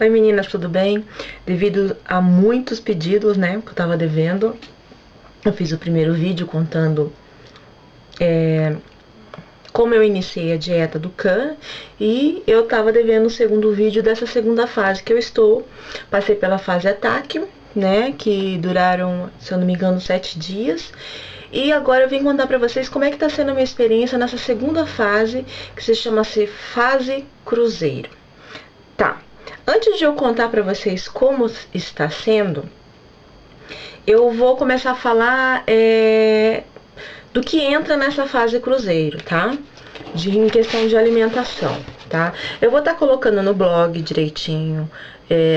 Oi meninas, tudo bem? Devido a muitos pedidos, né, que eu tava devendo, eu fiz o primeiro vídeo contando como eu iniciei a dieta do Khan e eu tava devendo o segundo vídeo dessa segunda fase que eu estou. Passei pela fase ataque, né, que duraram, se eu não me engano, 7 dias. E agora eu vim contar pra vocês como é que tá sendo a minha experiência nessa segunda fase, que se chama-se fase cruzeiro. Tá. Antes de eu contar pra vocês como está sendo, eu vou começar a falar do que entra nessa fase cruzeiro, tá? Em questão de alimentação, tá? Eu vou estar colocando no blog direitinho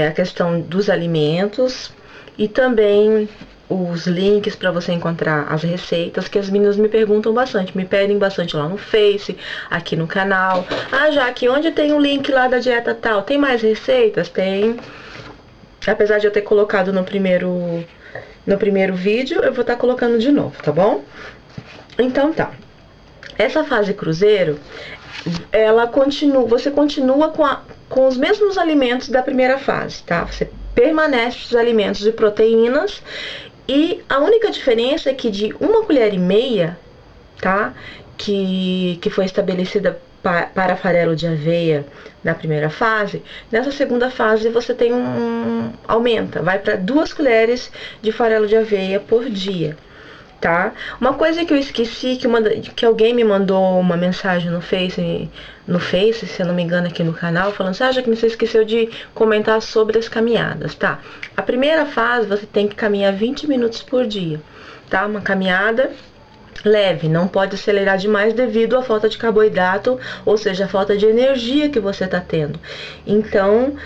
a questão dos alimentos e também os links para você encontrar as receitas, que as meninas me perguntam bastante, me pedem bastante lá no Face, aqui no canal. Ah, Jaque, onde tem o link lá da dieta tal? Tem mais receitas? Tem. Apesar de eu ter colocado no primeiro vídeo, eu vou estar colocando de novo, tá bom? Então tá. Essa fase cruzeiro, ela continua, você continua com os mesmos alimentos da primeira fase, tá? Você permanece os alimentos de proteínas. E a única diferença é que de 1,5 colher, tá? Que foi estabelecida para farelo de aveia na primeira fase, nessa segunda fase você tem aumenta, vai para 2 colheres de farelo de aveia por dia, tá? Uma coisa que eu esqueci, que alguém me mandou uma mensagem no Face, se eu não me engano, aqui no canal, falando assim, já que você esqueceu de comentar sobre as caminhadas, tá? A primeira fase você tem que caminhar 20 minutos por dia, tá? Uma caminhada leve, não pode acelerar demais devido à falta de carboidrato, ou seja, a falta de energia que você tá tendo. Então,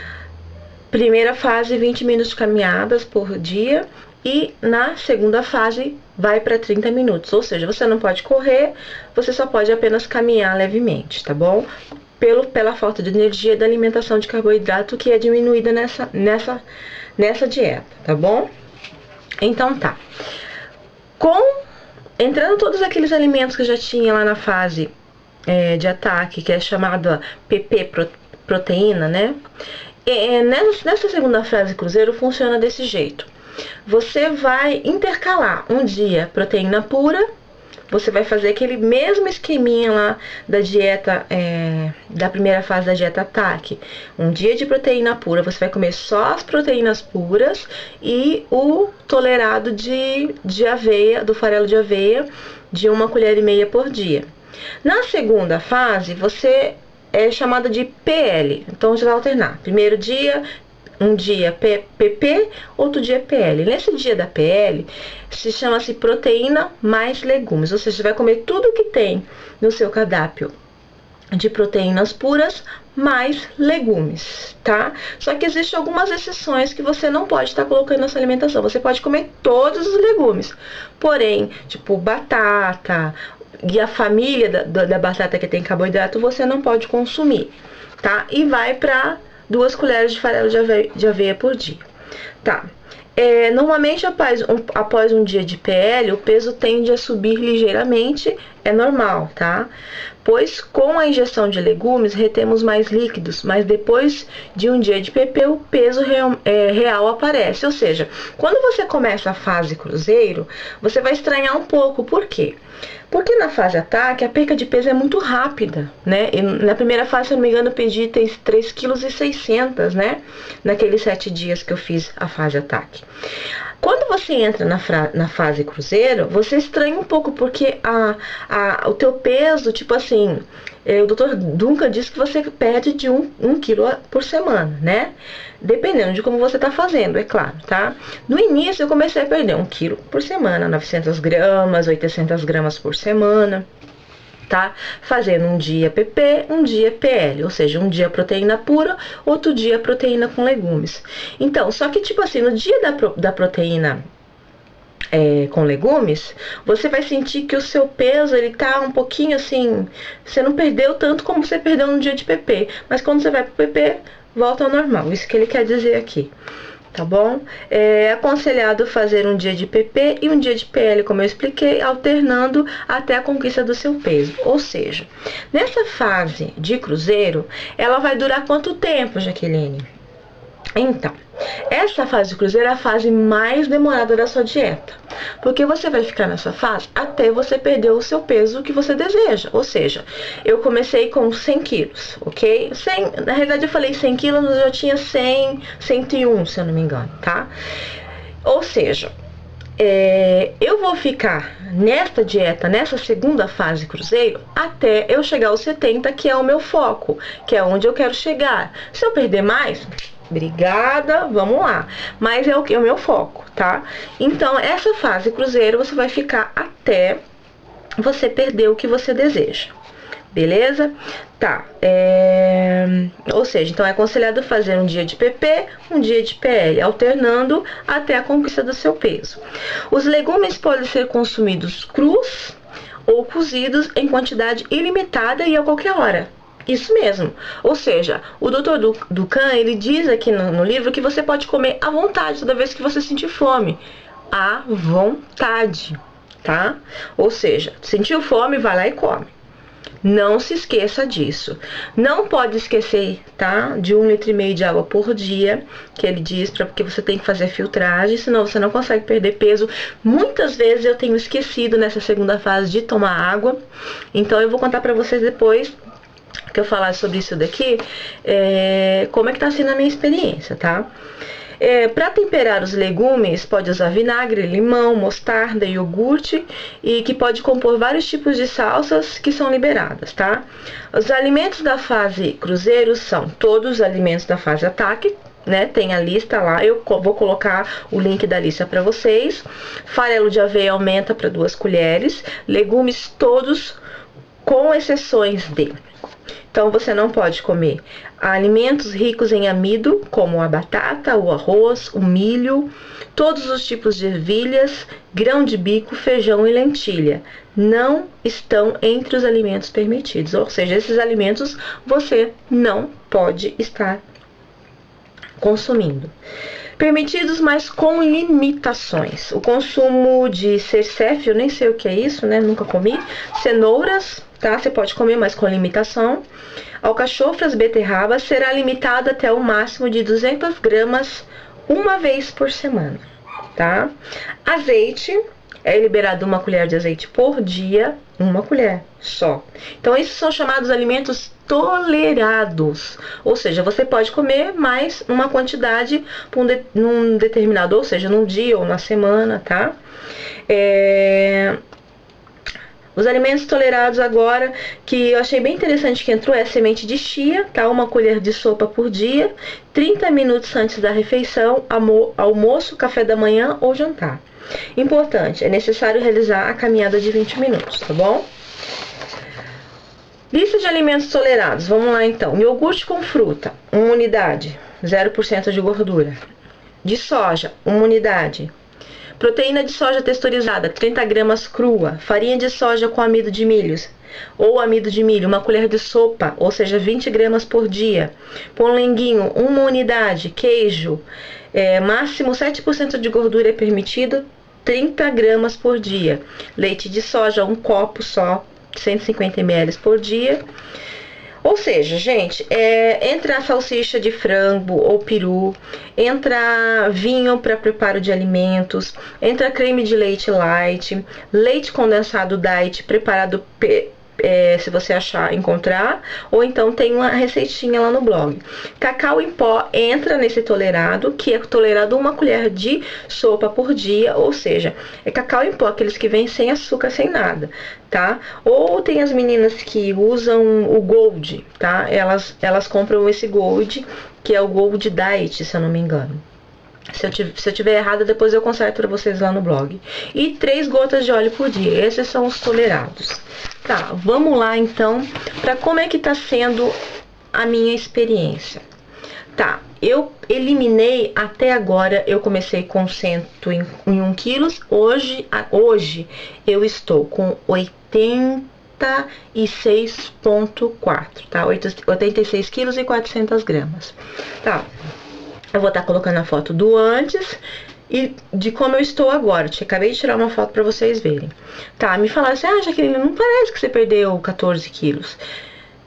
primeira fase, 20 minutos de caminhadas por dia. E na segunda fase vai para 30 minutos, ou seja, você não pode correr, você só pode apenas caminhar levemente, tá bom? Pela falta de energia da alimentação de carboidrato que é diminuída nessa dieta, tá bom? Então tá. Entrando todos aqueles alimentos que eu já tinha lá na fase de ataque, que é chamada PP, proteína, né? Nessa segunda fase cruzeiro funciona desse jeito. Você vai intercalar um dia proteína pura, você vai fazer aquele mesmo esqueminha lá da dieta, da primeira fase da dieta ataque. Um dia de proteína pura, você vai comer só as proteínas puras e o tolerado de aveia, do farelo de aveia, de 1,5 colher por dia. Na segunda fase, você é chamada de PL, então você vai alternar. Primeiro dia, um dia PP, outro dia PL. Nesse dia da PL, se chama-se proteína mais legumes, ou seja, você vai comer tudo que tem no seu cardápio de proteínas puras mais legumes, tá? Só que existem algumas exceções que você não pode estar colocando na sua alimentação. Você pode comer todos os legumes, porém, tipo batata e a família da batata que tem carboidrato, você não pode consumir, tá? E vai para 2 colheres de farelo de aveia por dia, tá? Normalmente após um dia de PL, o peso tende a subir ligeiramente, é normal, tá? Pois com a ingestão de legumes retemos mais líquidos, mas depois de um dia de PP o peso real aparece. Ou seja, quando você começa a fase cruzeiro, você vai estranhar um pouco. Por quê? Porque na fase ataque a perca de peso é muito rápida, né? E na primeira fase, se eu não me engano, eu perdi 3,6 kg, né? Naqueles 7 dias que eu fiz a fase ataque. Quando você entra na fase cruzeiro, você estranha um pouco, porque o teu peso, tipo assim, o Dr. Duncan disse que você perde de 1 quilo por semana, né? Dependendo de como você tá fazendo, é claro, tá? No início eu comecei a perder 1 quilo por semana, 900 gramas, 800 gramas por semana, tá? Fazendo um dia PP, um dia PL, ou seja, um dia proteína pura, outro dia proteína com legumes. Então, só que tipo assim, no dia da proteína com legumes, você vai sentir que o seu peso, ele tá um pouquinho assim, você não perdeu tanto como você perdeu no dia de PP, mas quando você vai pro PP, volta ao normal, isso que ele quer dizer aqui. Tá bom? É aconselhado fazer um dia de PP e um dia de PL, como eu expliquei, alternando até a conquista do seu peso. Ou seja, nessa fase de cruzeiro, ela vai durar quanto tempo, Jaqueline? Então, essa fase de cruzeiro é a fase mais demorada da sua dieta, porque você vai ficar nessa fase até você perder o seu peso que você deseja. Ou seja, eu comecei com 100 quilos, ok? 100, na realidade eu falei 100 quilos, mas eu já tinha 100, 101, se eu não me engano, tá? Ou seja, eu vou ficar nesta dieta, nessa segunda fase cruzeiro, até eu chegar aos 70, que é o meu foco, que é onde eu quero chegar. Se eu perder mais, obrigada, vamos lá. Mas é o meu foco, tá? Então, essa fase cruzeiro você vai ficar até você perder o que você deseja. Beleza? Tá. Ou seja, então é aconselhado fazer um dia de PP, um dia de PL, alternando até a conquista do seu peso. Os legumes podem ser consumidos crus ou cozidos em quantidade ilimitada e a qualquer hora. Isso mesmo. Ou seja, o Dr. Dukan, ele diz aqui no livro que você pode comer à vontade toda vez que você sentir fome. À vontade, tá? Ou seja, sentiu fome, vai lá e come. Não se esqueça disso. Não pode esquecer, tá? De 1,5 litro de água por dia, que ele diz, porque você tem que fazer filtragem, senão você não consegue perder peso. Muitas vezes eu tenho esquecido nessa segunda fase de tomar água. Então eu vou contar pra vocês depois que eu falar sobre isso daqui, como é que tá sendo a minha experiência, tá? Para temperar os legumes, pode usar vinagre, limão, mostarda, iogurte, e que pode compor vários tipos de salsas que são liberadas, tá? Os alimentos da fase cruzeiro são todos os alimentos da fase ataque, né? Tem a lista lá, eu vou colocar o link da lista para vocês. Farelo de aveia aumenta para 2 colheres, legumes todos, com exceções de... Então, você não pode comer alimentos ricos em amido, como a batata, o arroz, o milho, todos os tipos de ervilhas, grão de bico, feijão e lentilha. Não estão entre os alimentos permitidos. Ou seja, esses alimentos você não pode estar consumindo. Permitidos, mas com limitações. O consumo de cercéfio, eu nem sei o que é isso, né? Nunca comi. Cenouras, tá? Você pode comer, mas com limitação. Alcachofras, beterraba, será limitado até o máximo de 200 gramas uma vez por semana, tá? Azeite, é liberado 1 colher de azeite por dia, 1 colher só. Então, esses são chamados alimentos tolerados, ou seja, você pode comer mais uma quantidade num determinado, ou seja, num dia ou na semana, tá? Os alimentos tolerados agora, que eu achei bem interessante que entrou, é a semente de chia, tá? 1 colher de sopa por dia, 30 minutos antes da refeição, almoço, café da manhã ou jantar. Importante, é necessário realizar a caminhada de 20 minutos, tá bom? Lista de alimentos tolerados, vamos lá então. Iogurte com fruta, 1 unidade, 0% de gordura. De soja, 1 unidade. Proteína de soja texturizada, 30 gramas crua. Farinha de soja com amido de milhos ou amido de milho, 1 colher de sopa, ou seja, 20 gramas por dia. Polenguinho, 1 unidade. Queijo, máximo 7% de gordura é permitido, 30 gramas por dia. Leite de soja, 1 copo só, 150 ml por dia. Ou seja, gente, entra a salsicha de frango ou peru, entra vinho para preparo de alimentos, entra creme de leite light, leite condensado diet preparado se você encontrar, ou então tem uma receitinha lá no blog. Cacau em pó entra nesse tolerado, que é tolerado 1 colher de sopa por dia, ou seja, é cacau em pó, aqueles que vêm sem açúcar, sem nada, tá? Ou tem as meninas que usam o Gold, tá? Elas compram esse Gold, que é o Gold Diet, se eu não me engano. Se eu tiver errado, depois eu conserto para vocês lá no blog. E 3 gotas de óleo por dia. Esses são os tolerados. Tá, vamos lá então para como é que tá sendo a minha experiência. Tá, eu eliminei até agora, eu comecei com 101 quilos. Hoje eu estou com 86,4, tá? 86 quilos e 400 gramas. Tá. Eu vou estar colocando a foto do antes e de como eu estou agora. Acabei de tirar uma foto para vocês verem. Tá, me falaram assim, Jaqueline, não parece que você perdeu 14 quilos.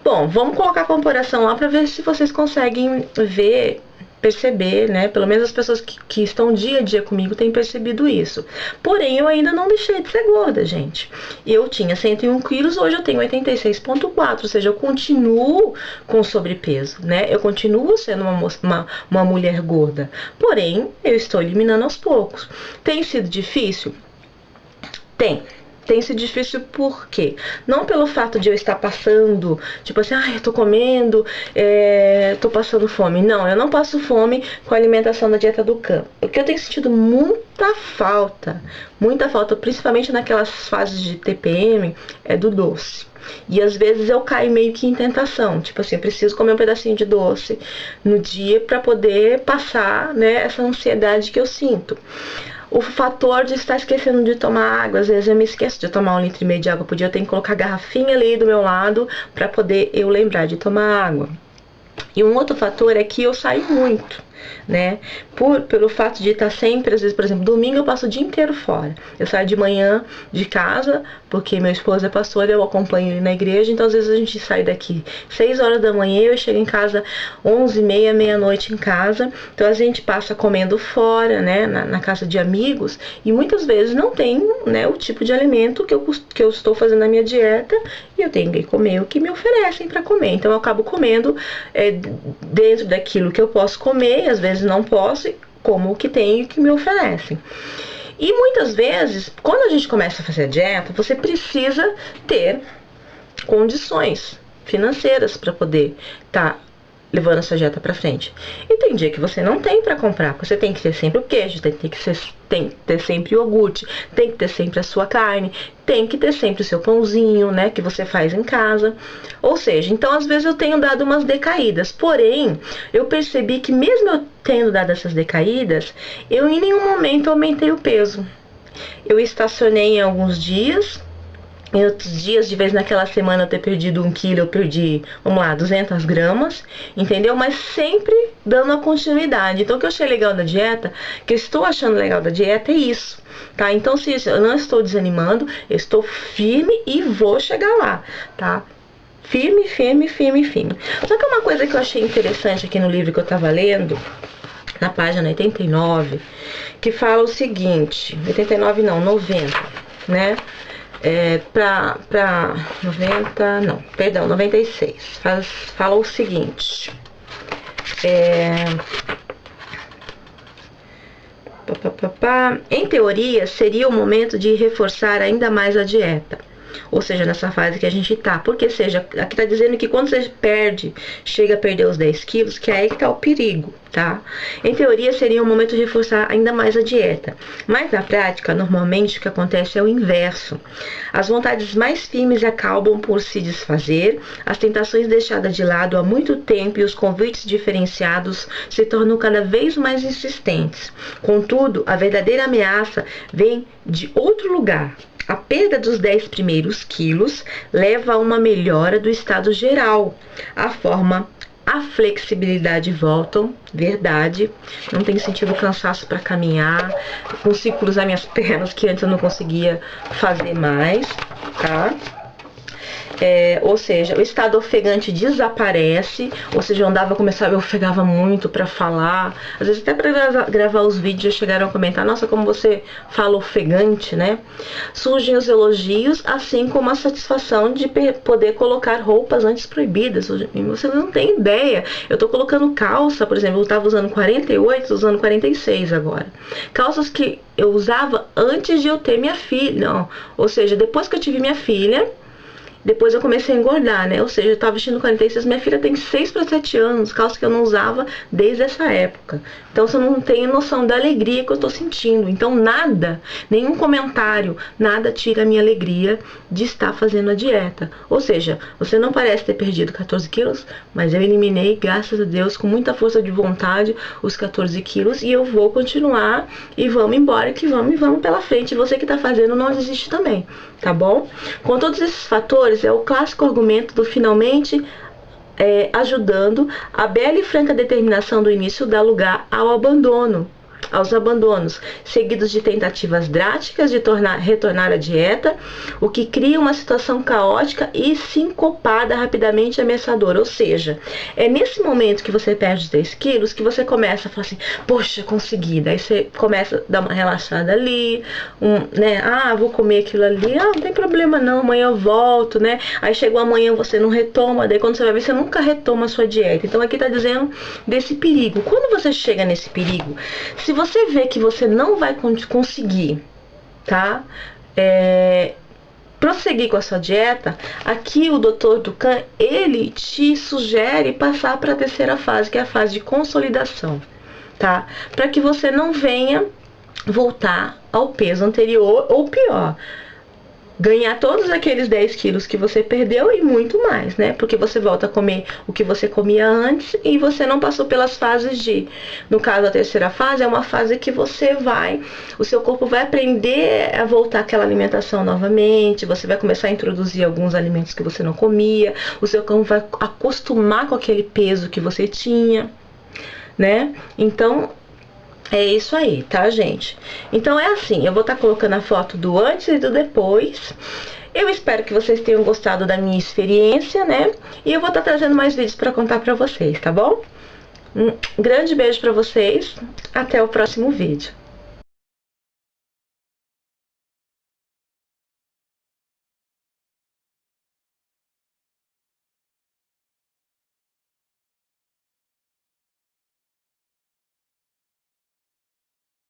Bom, vamos colocar a comparação lá para ver se vocês conseguem ver perceber, né? Pelo menos as pessoas que estão dia a dia comigo têm percebido isso. Porém, eu ainda não deixei de ser gorda, gente. Eu tinha 101 quilos, hoje eu tenho 86,4, ou seja, eu continuo com sobrepeso, né? Eu continuo sendo uma mulher gorda. Porém, eu estou eliminando aos poucos. Tem sido difícil? Tem sido difícil por quê? Não pelo fato de eu estar passando, tipo assim, eu tô comendo, tô passando fome. Não, eu não passo fome com a alimentação da dieta do Can. O que eu tenho sentido muita falta, principalmente naquelas fases de TPM, é do doce. E às vezes eu caio meio que em tentação, tipo assim, eu preciso comer um pedacinho de doce no dia para poder passar, né, essa ansiedade que eu sinto. O fator de estar esquecendo de tomar água, às vezes eu me esqueço de tomar 1,5 litro de água por dia, eu tenho que colocar a garrafinha ali do meu lado para poder eu lembrar de tomar água. E um outro fator é que eu saio muito, né? Pelo fato de estar sempre, às vezes, por exemplo, domingo eu passo o dia inteiro fora. Eu saio de manhã de casa, porque meu esposo é pastor, eu acompanho ele na igreja, então às vezes a gente sai daqui 6 horas da manhã, eu chego em casa 11h30, meia-noite em casa, então a gente passa comendo fora, né, na casa de amigos, e muitas vezes não tem, né, o tipo de alimento que eu estou fazendo na minha dieta, e eu tenho que comer o que me oferecem para comer, então eu acabo comendo dentro daquilo que eu posso comer, e às vezes não posso, como o que tem e o que me oferecem. E muitas vezes, quando a gente começa a fazer a dieta, você precisa ter condições financeiras para poder estar levando a sua dieta para frente. E tem dia que você não tem para comprar, você tem que ter sempre o queijo, tem que ter sempre o iogurte, tem que ter sempre a sua carne, tem que ter sempre o seu pãozinho, né, que você faz em casa. Ou seja, então às vezes eu tenho dado umas decaídas, porém, eu percebi que mesmo eu tendo dado essas decaídas, eu em nenhum momento aumentei o peso. Eu estacionei em alguns dias. Em outros dias, de vez naquela semana eu ter perdido 1 quilo, eu perdi, vamos lá, 200 gramas, entendeu? Mas sempre dando a continuidade. Então, o que eu achei legal da dieta, que eu estou achando legal da dieta é isso, tá? Então, se eu não estou desanimando, eu estou firme e vou chegar lá, tá? Firme, firme, firme, firme. Só que uma coisa que eu achei interessante aqui no livro que eu tava lendo, na página 89, que fala o seguinte, 89 não, 90, né? Pra 90, não, perdão, 96, fala o seguinte, em teoria seria o momento de reforçar ainda mais a dieta, ou seja, nessa fase que a gente tá, porque seja, aqui tá dizendo que quando você chega a perder os 10 quilos, que é aí que tá o perigo, tá? Em teoria seria um momento de reforçar ainda mais a dieta, mas na prática, normalmente o que acontece é o inverso. As vontades mais firmes acabam por se desfazer, as tentações deixadas de lado há muito tempo e os convites diferenciados se tornam cada vez mais insistentes. Contudo, a verdadeira ameaça vem de outro lugar. A perda dos 10 primeiros quilos leva a uma melhora do estado geral. A flexibilidade voltam, verdade. Não tem sentido cansaço para caminhar, consigo cruzar minhas pernas que antes eu não conseguia fazer mais, tá? Ou seja, o estado ofegante desaparece, ou seja, eu ofegava muito para falar, às vezes até para gravar os vídeos já chegaram a comentar, nossa, como você fala ofegante, né? Surgem os elogios, assim como a satisfação de poder colocar roupas antes proibidas. Você não tem ideia, eu tô colocando calça, por exemplo, eu tava usando 48, tô usando 46 agora. Calças que eu usava antes de eu ter minha filha, não. Ou seja, depois que eu tive minha filha, depois eu comecei a engordar, né? Ou seja, eu tava vestindo 46, minha filha tem 6 para 7 anos, calça que eu não usava desde essa época. Então você não tem noção da alegria que eu tô sentindo. Então nada, nenhum comentário, nada tira a minha alegria de estar fazendo a dieta. Ou seja, você não parece ter perdido 14 quilos, mas eu eliminei, graças a Deus, com muita força de vontade, os 14 quilos. E eu vou continuar e vamos embora, que vamos e vamos pela frente. E você que tá fazendo, não desiste também, tá bom? Com todos esses fatores, é o clássico argumento do finalmente ajudando, a bela e franca determinação do início dá lugar ao abandono. aos abandonos, seguidos de tentativas drásticas de retornar à dieta, o que cria uma situação caótica e sincopada, rapidamente ameaçadora. Ou seja, é nesse momento que você perde os 10 quilos que você começa a falar assim, poxa, consegui. Daí você começa a dar uma relaxada ali, né? Ah, vou comer aquilo ali, ah, não tem problema não, amanhã eu volto, né? Aí chegou amanhã, você não retoma, daí quando você vai ver, você nunca retoma a sua dieta. Então aqui tá dizendo desse perigo. Quando você chega nesse perigo, se você vê que você não vai conseguir, tá? Prosseguir com a sua dieta, aqui o Dr. Dukan, ele te sugere passar para a terceira fase, que é a fase de consolidação, tá? Para que você não venha voltar ao peso anterior, ou pior, ganhar todos aqueles 10 quilos que você perdeu e muito mais, né? Porque você volta a comer o que você comia antes e você não passou pelas fases no caso, a terceira fase é uma fase que você o seu corpo vai aprender a voltar àquela alimentação novamente, você vai começar a introduzir alguns alimentos que você não comia, o seu corpo vai acostumar com aquele peso que você tinha, né? Então, é isso aí, tá, gente? Então é assim, eu vou estar colocando a foto do antes e do depois. Eu espero que vocês tenham gostado da minha experiência, né? E eu vou estar trazendo mais vídeos para contar para vocês, tá bom? Um grande beijo para vocês. Até o próximo vídeo.